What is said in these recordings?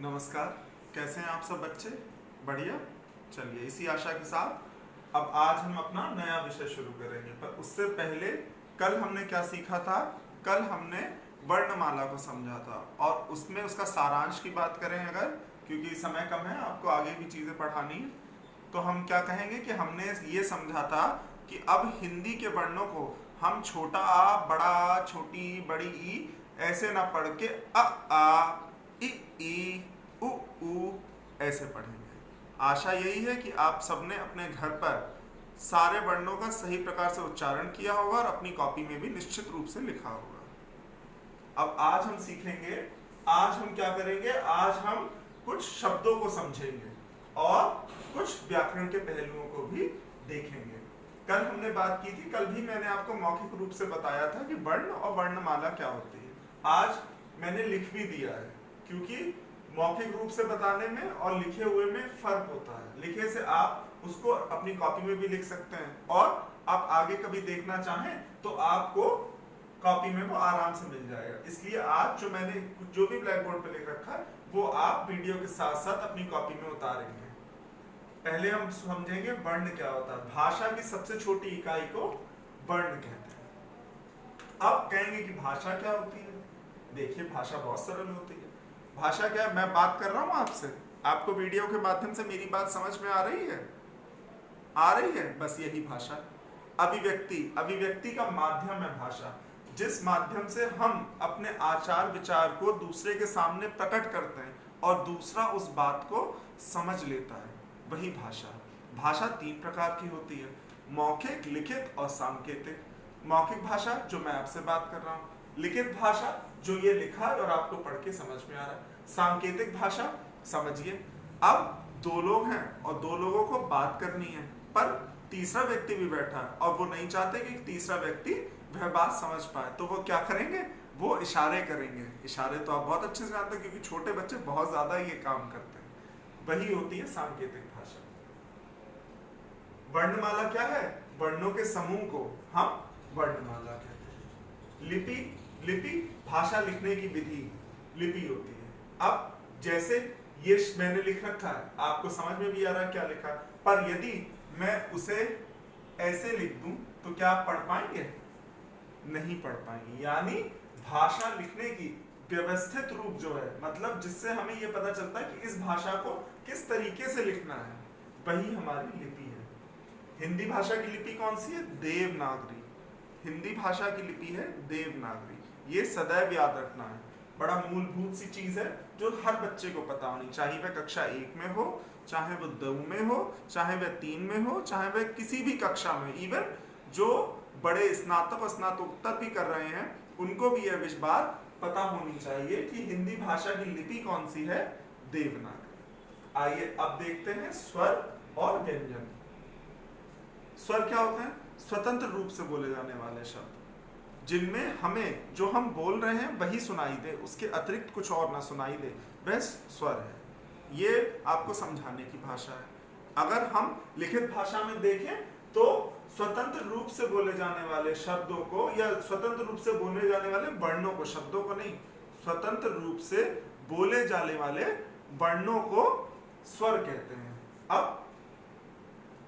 नमस्कार। कैसे हैं आप सब बच्चे? बढ़िया। चलिए, इसी आशा के साथ अब आज हम अपना नया विषय शुरू करेंगे, पर उससे पहले कल हमने क्या सीखा था? कल हमने वर्णमाला को समझा था और उसमें उसका सारांश की बात करें अगर, क्योंकि समय कम है, आपको आगे भी चीज़ें पढ़ानी है, तो हम क्या कहेंगे कि हमने ये समझा था कि अब हिंदी के वर्णों को हम छोटा आ, बड़ा आ, छोटी बड़ी ई ऐसे ना पढ़ के आ ई उ ऊ ऐसे पढ़ेंगे। आशा यही है कि आप सबने अपने घर पर सारे वर्णों का सही प्रकार से उच्चारण किया होगा और अपनी कॉपी में भी निश्चित रूप से लिखा होगा। अब आज हम सीखेंगे, आज हम क्या करेंगे, आज हम कुछ शब्दों को समझेंगे और कुछ व्याकरण के पहलुओं को भी देखेंगे। कल हमने बात की थी, कल भी मैंने आपको मौखिक रूप से बताया था कि वर्ण और वर्णमाला क्या होती है। आज मैंने लिख भी दिया है, क्योंकि मौखिक रूप से बताने में और लिखे हुए में फर्क होता है। लिखे से आप उसको अपनी कॉपी में भी लिख सकते हैं और आप आगे कभी देखना चाहें तो आपको कॉपी में वो आराम से मिल जाएगा। इसलिए आज जो मैंने जो भी ब्लैक बोर्ड पे लिख रखा है वो आप वीडियो के साथ साथ अपनी कॉपी में उतारेंगे। पहले हम समझेंगे वर्ण क्या होता है। भाषा की सबसे छोटी इकाई को वर्ण कहते हैं। अब कहेंगे कि भाषा क्या होती है। देखिए, भाषा बहुत सरल होती है। भाषा क्या है? मैं बात कर रहा हूं आपसे, आपको वीडियो के माध्यम से मेरी बात समझ में आ रही है? आ रही है? बस यही भाषा। अभिव्यक्ति, अभिव्यक्ति का माध्यम है भाषा, जिस माध्यम से हम अपने आचार विचार को दूसरे के सामने प्रकट करते हैं और दूसरा उस बात को समझ लेता है, वही भाषा। भाषा तीन प्रकार की होती है, मौखिक, लिखित और सांकेतिक। मौखिक भाषा जो मैं आपसे बात कर रहा हूँ, लिखित भाषा जो ये लिखा है और आपको पढ़ के समझ में आ रहा है, सांकेतिक भाषा। समझिए, अब दो लोग हैं और दो लोगों को बात करनी है, पर तीसरा व्यक्ति भी बैठा है और वो नहीं चाहते कि तीसरा व्यक्ति वह बात समझ पाए, तो वो क्या करेंगे? वो इशारे करेंगे। इशारे तो आप बहुत अच्छे से जानते हैं, क्योंकि छोटे बच्चे बहुत ज्यादा ये काम करते हैं। वही होती है सांकेतिक भाषा। वर्णमाला क्या है? वर्णों के समूह को हम वर्णमाला कहते हैं। लिपि, लिपि भाषा लिखने की विधि, लिपि होती है। अब जैसे ये मैंने लिख रखा है, आपको समझ में भी आ रहा है क्या लिखा है, पर यदि मैं उसे ऐसे लिख दूं तो क्या आप पढ़ पाएंगे? नहीं पढ़ पाएंगे। यानी भाषा लिखने की व्यवस्थित रूप जो है, मतलब जिससे हमें यह पता चलता है कि इस भाषा को किस तरीके से लिखना है, वही हमारी लिपि है। हिंदी भाषा की लिपि कौन सी है? देवनागरी। हिंदी भाषा की लिपि है देवनागरी। ये सदैव याद रखना है, बड़ा मूलभूत सी चीज है जो हर बच्चे को पता होनी चाहिए, वह कक्षा 1 में हो, चाहे वह 2 में हो, चाहे वह 3 में हो, चाहे वह किसी भी कक्षा में, इवन जो बड़े स्नातक और स्नातकोत्तर भी कर रहे हैं उनको भी यह बात पता होनी चाहिए कि हिंदी भाषा की लिपि कौन सी है? देवनागरी। आइए अब देखते हैं स्वर और व्यंजन। स्वर क्या होते हैं? स्वतंत्र रूप से बोले जाने वाले शब्द, जिनमें हमें जो हम बोल रहे हैं वही सुनाई दे, उसके अतिरिक्त कुछ और ना सुनाई दे, वह स्वर है। ये आपको समझाने की भाषा है। अगर हम लिखित भाषा में देखें तो स्वतंत्र रूप से बोले जाने वाले शब्दों को, या स्वतंत्र रूप से बोले जाने वाले वर्णों को, शब्दों को नहीं, स्वतंत्र रूप से बोले जाने वाले वर्णों को स्वर कहते हैं। अब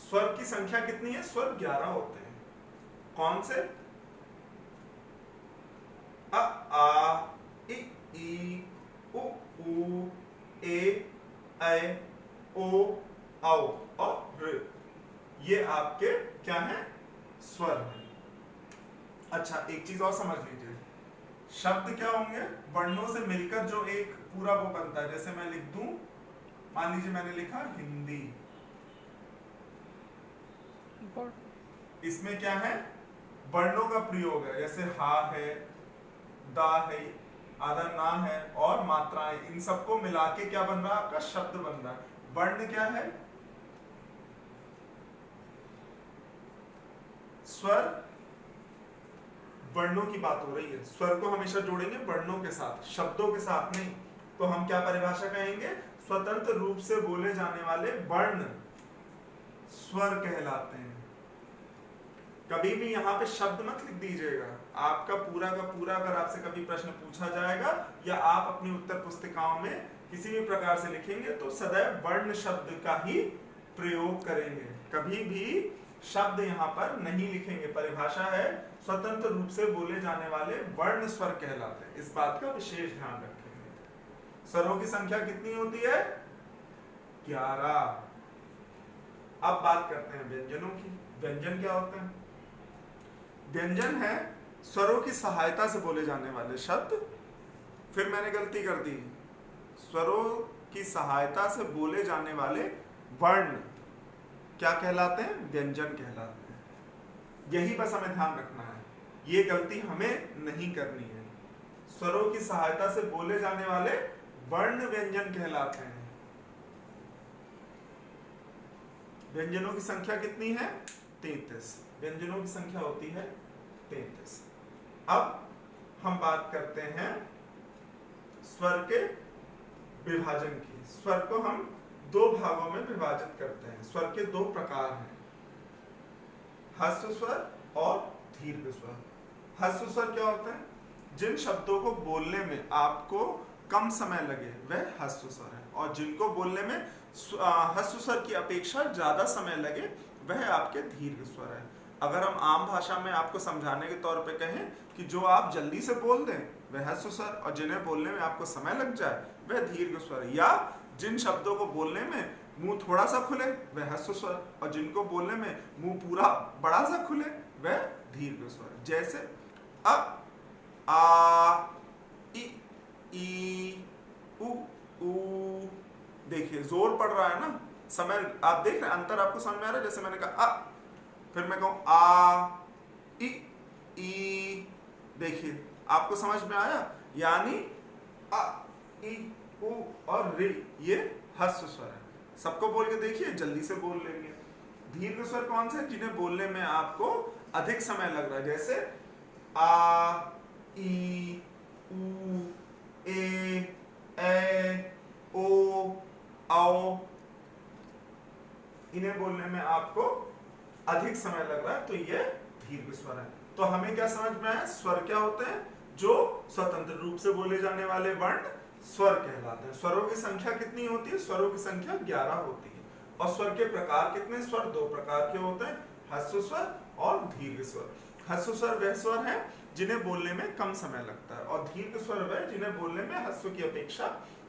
स्वर की संख्या कितनी है? स्वर 11 होते हैं। कौन से? अ, आ, ई, उ, ए, ऐ, ओ, औ और ऋ। ये आपके क्या है? स्वर है। अच्छा, एक चीज और समझ लीजिए, शब्द क्या होंगे? वर्णों से मिलकर जो एक पूरा वो बनता है। जैसे मैं लिख दूं, मान लीजिए मैंने लिखा हिंदी, इसमें क्या है? वर्णों का प्रयोग है। जैसे हा है, दा है, आधा ना है और मात्राएं, इन सबको मिला के क्या बन रहा है? आपका शब्द बन रहा है। वर्ण क्या है? स्वर, वर्णों की बात हो रही है। स्वर को हमेशा जोड़ेंगे वर्णों के साथ, शब्दों के साथ नहीं। तो हम क्या परिभाषा कहेंगे? स्वतंत्र रूप से बोले जाने वाले वर्ण स्वर कहलाते हैं। कभी भी यहाँ पे शब्द मत लिख दीजिएगा। आपका पूरा का पूरा अगर आपसे कभी प्रश्न पूछा जाएगा या आप अपनी उत्तर पुस्तिकाओं में किसी भी प्रकार से लिखेंगे तो सदैव वर्ण शब्द का ही प्रयोग करेंगे, कभी भी शब्द यहाँ पर नहीं लिखेंगे। परिभाषा है स्वतंत्र रूप से बोले जाने वाले वर्ण स्वर कहलाते हैं, इस बात का विशेष ध्यान रखेंगे। स्वरों की संख्या कितनी होती है? 11। अब बात करते हैं व्यंजनों की। व्यंजन क्या होते हैं? व्यंजन है स्वरों की सहायता से बोले जाने वाले शब्द। फिर मैंने गलती कर दी, स्वरों की सहायता से बोले जाने वाले वर्ण क्या कहलाते हैं? व्यंजन कहलाते हैं। यही बस हमें ध्यान रखना है, ये गलती हमें नहीं करनी है। स्वरों की सहायता से बोले जाने वाले वर्ण व्यंजन कहलाते हैं। व्यंजनों की संख्या कितनी है? 33। व्यंजनों की संख्या होती है 33। अब हम बात करते हैं स्वर के विभाजन की। स्वर को हम दो भागों में विभाजित करते हैं। स्वर के दो प्रकार हैं, ह्रस्व स्वर और दीर्घ स्वर। ह्रस्व स्वर क्या होते हैं? जिन शब्दों को बोलने में आपको कम समय लगे वह ह्रस्व स्वर है, और जिनको बोलने में ह्रस्व स्वर की अपेक्षा ज्यादा समय लगे वह आपके दीर्घ स्वर है। अगर हम आम भाषा में आपको समझाने के तौर पे कहें कि जो आप जल्दी से बोल दें वह ह्रस्व स्वर, और जिन्हें बोलने में आपको समय लग जाए वह दीर्घ स्वर है। या जिन शब्दों को बोलने में मुंह थोड़ा सा खुले वह ह्रस्व स्वर, और जिनको बोलने में मुंह पूरा बड़ा सा खुले वह दीर्घ स्वर। जैसे अ, आ, ई, उ, ऊ। देखिए जोर पड़ रहा है ना, समय आप देख रहे हैं, अंतर आपको समझ में आ रहा है? जैसे मैंने कहा अ, फिर मैं कहूं आ, ई। देखिए आपको समझ में आया? यानी अ, ई, उ और रे ये ह्रस्व स्वर है। सबको बोल के देखिए, जल्दी से बोल लेंगे। दीर्घ स्वर कौन से? जिन्हें बोलने में आपको अधिक समय लग रहा है। जैसे आ, ई, उ, ए, ओ, आओ। इन्हें बोलने में आपको अधिक समय लग रहा है तो ये दीर्घ स्वर है। तो हमें क्या समझ में आया? स्वर क्या होते हैं? जो स्वतंत्र रूप से बोले जाने वाले वर्ण स्वर कहलाते हैं। स्वरों की संख्या कितनी होती है? स्वरों की संख्या 11 होती है। और स्वर के प्रकार कितने? स्वर दो प्रकार के होते हैं, ह्रस्व स्वर और दीर्घ स्वर। ह्रस्व स्वर वह स्वर है जिन्हें बोलने में कम समय लगता है, और दीर्घ स्वर वह जिन्हें बोलने में ह्रस्व की अपेक्षा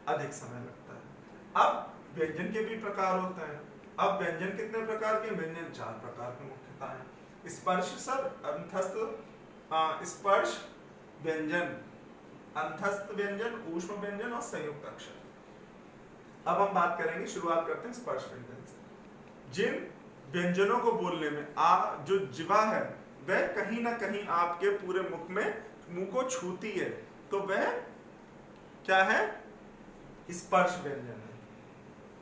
अधिक समय लगता है। अब व्यंजन के भी प्रकार होते हैं। अब व्यंजन कितने प्रकार के? व्यंजन 4 प्रकार के मुख्यतः हैं। स्पर्श स्वर, अंतस्थ स्पर्श व्यंजन, अंतस्थ व्यंजन, ऊष्म व्यंजन और संयुक्त अक्षर। अब हम बात करेंगे, शुरुआत करते हैं स्पर्श व्यंजन से। जिन व्यंजनों को बोलने में जो जिह्वा है वह कहीं ना कहीं आपके पूरे मुंह को छूती है, तो वह क्या है? स्पर्श व्यंजन है,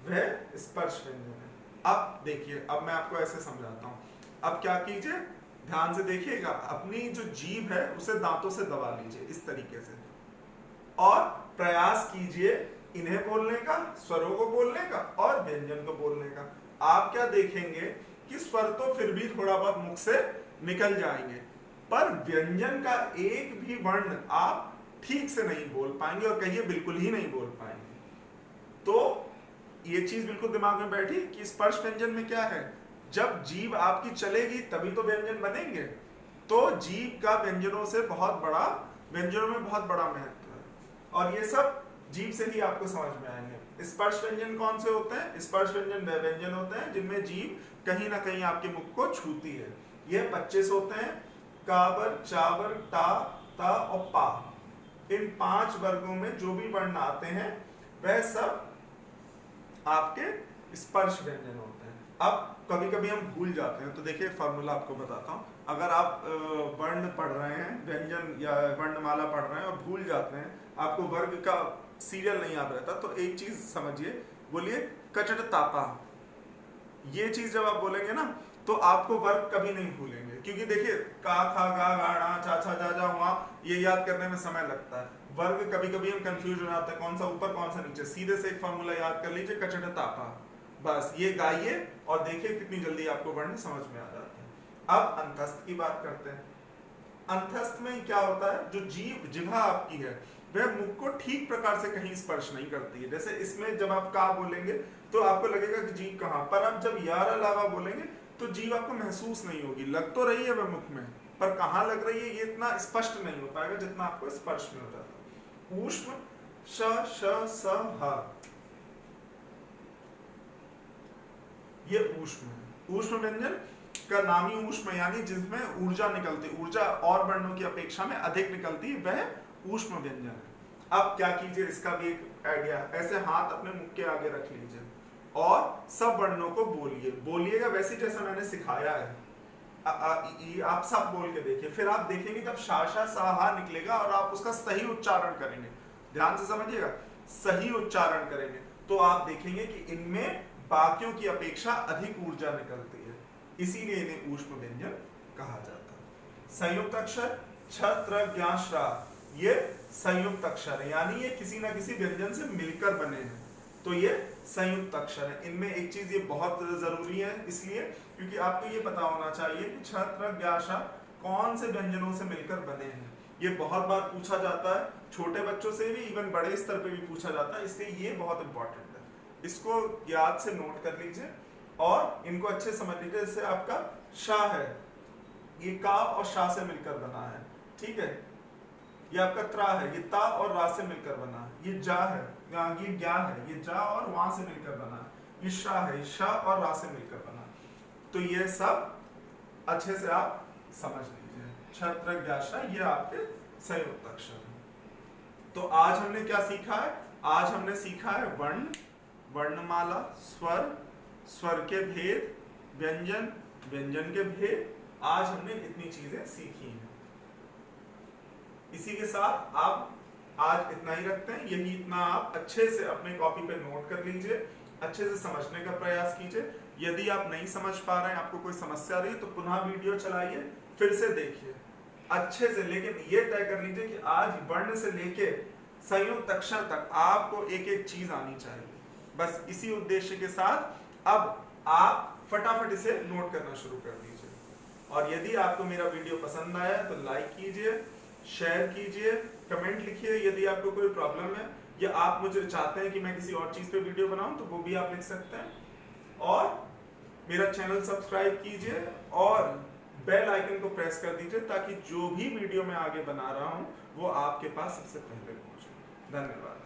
वह स्पर्श व्यंजन है। अब देखिए, अब मैं आपको ऐसे समझाता हूं। अब क्या कीजिए, ध्यान से देखिएगा, अपनी जो जीभ है उसे दांतों से दबा लीजिए इस तरीके से, और प्रयास कीजिए इन्हें बोलने का, स्वरों को बोलने का और व्यंजन को बोलने का। आप क्या देखेंगे कि स्वर तो फिर भी थोड़ा बहुत मुख से निकल जाएंगे, पर व्यंजन का एक भी वर्ण आप ठीक से नहीं बोल पाएंगे, और कहिए बिल्कुल ही नहीं बोल पाएंगे। तो ये चीज बिल्कुल दिमाग में बैठी कि स्पर्श व्यंजन में क्या है? जब जीभ आपकी चलेगी तभी तो व्यंजन बनेंगे। तो जीभ का व्यंजनों में बहुत बड़ा महत्व है, और ये सब जीभ से ही आपको समझ में आएंगे। स्पर्श व्यंजन कौन से होते हैं? स्पर्श व्यंजन वे व्यंजन होते हैं जिनमें जीभ कहीं ना कहीं आपके मुख को छूती है। ये 25 होते हैं, काबर, चाबर, टा, ता और पा। इन 5 वर्गों में जो भी वर्ण आते हैं वह सब आपके स्पर्श व्यंजन होते हैं। अब कभी कभी हम भूल जाते हैं, तो देखिए फॉर्मूला आपको बताता हूँ। अगर आप वर्ण पढ़ रहे हैं, व्यंजन या वर्णमाला पढ़ रहे हैं और भूल जाते हैं, आपको वर्ग का सीरियल नहीं याद रहता, तो एक चीज समझिए, बोलिए कचट तापा। ये चीज जब आप बोलेंगे ना तो आपको वर्ग कभी नहीं भूलेंगे, क्योंकि देखिए का, खा, गा, गा, ड़ा, चा, छा, जा, जा, वहां ये याद करने में समय लगता है। वर्ग कभी कभी हम कंफ्यूज हो जाते हैं, कौन सा ऊपर कौन सा नीचे। सीधे से एक फॉर्मूला याद कर लीजिए, कचट तापा, बस ये गाइए और देखिए कितनी जल्दी आपको वर्ण समझ में आ जाते हैं। अब अंतस्थ की बात करते हैं। अंतस्थ में क्या होता है, जो जिह्वा आपकी है वह मुख को ठीक प्रकार से कहीं स्पर्श नहीं करती है। जैसे इसमें जब आप का बोलेंगे तो आपको लगेगा कि जीभ कहाँ, पर आप जब यार अलावा बोलेंगे तो जीभ आपको महसूस नहीं होगी। लग तो रही है वह मुख में, पर कहाँ लग रही है ये इतना स्पष्ट नहीं हो पाएगा जितना आपको स्पर्श में हो जाता है। ऊष्म श श स ह, ये ऊष्म है। ऊष्म व्यंजन का नामी ऊष्म यानी जिसमें ऊर्जा निकलती, ऊर्जा और वर्णों की अपेक्षा में अधिक निकलती है, वह ऊष्म व्यंजन है। अब क्या कीजिए, इसका भी एक आइडिया, ऐसे हाथ अपने मुख के आगे रख लीजिए और सब वर्णों को बोलिएगा वैसे जैसा मैंने सिखाया है। आप सब बोल के देखिए, फिर आप देखेंगे जब शा शा सा हा निकलेगा और आप उसका सही उच्चारण करेंगे, ध्यान से समझिएगा, सही उच्चारण करेंगे तो आप देखेंगे कि इनमें बाकियों की अपेक्षा अधिक ऊर्जा निकलती है, इसीलिए इन्हें ऊष्म व्यंजन कहा जाता है। संयुक्त अक्षर छ त्र ज्ञ श्रा, ये संयुक्त अक्षर है, यानी ये किसी ना किसी व्यंजन से मिलकर बने हैं, तो ये संयुक्त अक्षर है। इनमें एक चीज ये बहुत जरूरी है इसलिए क्योंकि आपको ये पता होना चाहिए कि छ त्र ज्ञ श्रा कौन से व्यंजनों से मिलकर बने हैं। ये बहुत बार पूछा जाता है, छोटे बच्चों से भी, इवन बड़े स्तर पे भी पूछा जाता है, इसलिए ये बहुत इंपॉर्टेंट है। इसको याद से नोट कर लीजिए और इनको अच्छे समझ लीजिए। जैसे आपका शाह है, ये का और शाह से मिलकर बना है, ठीक है। ये आपका त्रा है, ये ता और रा से मिलकर बना है। ये जा है, ये ज्ञा है, ये जा और वहां से मिलकर बना है। ये शाह है, ये शाह और रा से मिलकर बना। तो ये सब अच्छे से आप समझ लीजिए। छ त्र ज्ञ श्रा ये आपके संयुक्त अक्षर है। तो आज हमने क्या सीखा है, आज हमने सीखा है वर्ण, वर्णमाला, स्वर, स्वर के भेद, व्यंजन, व्यंजन के भेद। आज हमने इतनी चीजें सीखी हैं। इसी के साथ आप आज इतना ही रखते हैं। यही इतना आप अच्छे से अपने कॉपी पे नोट कर लीजिए, अच्छे से समझने का प्रयास कीजिए। यदि आप नहीं समझ पा रहे हैं, आपको कोई समस्या रही तो पुनः वीडियो चलाइए, फिर से देखिए अच्छे से, लेकिन ये तय कर लीजिए कि आज वर्ण से लेके संयुक्त अक्षर तक आपको एक एक चीज आनी चाहिए। बस इसी उद्देश्य के साथ अब आप फटाफट इसे नोट करना शुरू कर दीजिए। और यदि आपको मेरा वीडियो पसंद आया तो लाइक कीजिए, शेयर कीजिए, कमेंट लिखिए। यदि आपको कोई प्रॉब्लम है या आप मुझे चाहते हैं कि मैं किसी और चीज पे वीडियो बनाऊं तो वो भी आप लिख सकते हैं। और मेरा चैनल सब्सक्राइब कीजिए और बेल आइकन को प्रेस कर दीजिए ताकि जो भी वीडियो मैं आगे बना रहा हूं वो आपके पास सबसे पहले पहुंचे। धन्यवाद।